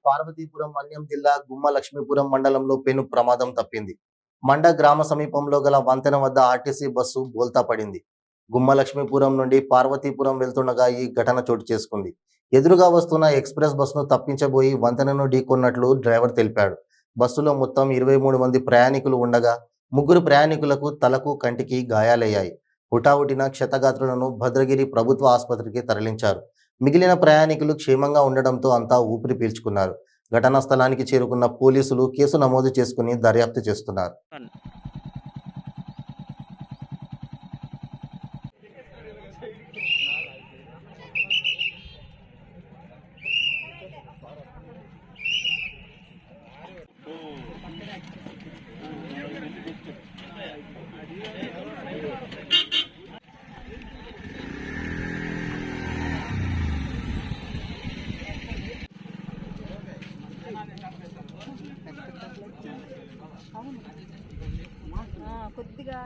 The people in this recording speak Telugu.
పార్వతీపురం మన్యం జిల్లా గుమ్మ లక్ష్మీపురం మండలంలో పెను ప్రమాదం తప్పింది. మండ గ్రామ సమీపంలో గల వంతెన వద్ద ఆర్టీసీ బస్సు బోల్తా పడింది. గుమ్మ లక్ష్మీపురం నుండి పార్వతీపురం వెళ్తుండగా ఈ ఘటన చోటు చేసుకుంది. ఎదురుగా వస్తున్న ఎక్స్ప్రెస్ బస్సును తప్పించబోయి వంతెనను ఢీకొన్నట్లు డ్రైవర్ తెలిపాడు. బస్సులో మొత్తం 23 మంది ప్రయాణికులు ఉండగా ముగ్గురు ప్రయాణికులకు తలకు కంటికి గాయాలయ్యాయి. హుటాహుటిన క్షతగాత్రులను భద్రగిరి ప్రభుత్వ ఆసుపత్రికి తరలించారు. మిగిలిన ప్రయాణికులు క్షేమంగా ఉండడంతో అంతా ఊపిరి పీల్చుకున్నారు. ఘటనా స్థలానికి చేరుకున్న పోలీసులు కేసు నమోదు చేసుకుని దర్యాప్తు చేస్తున్నారు. కొద్దిగా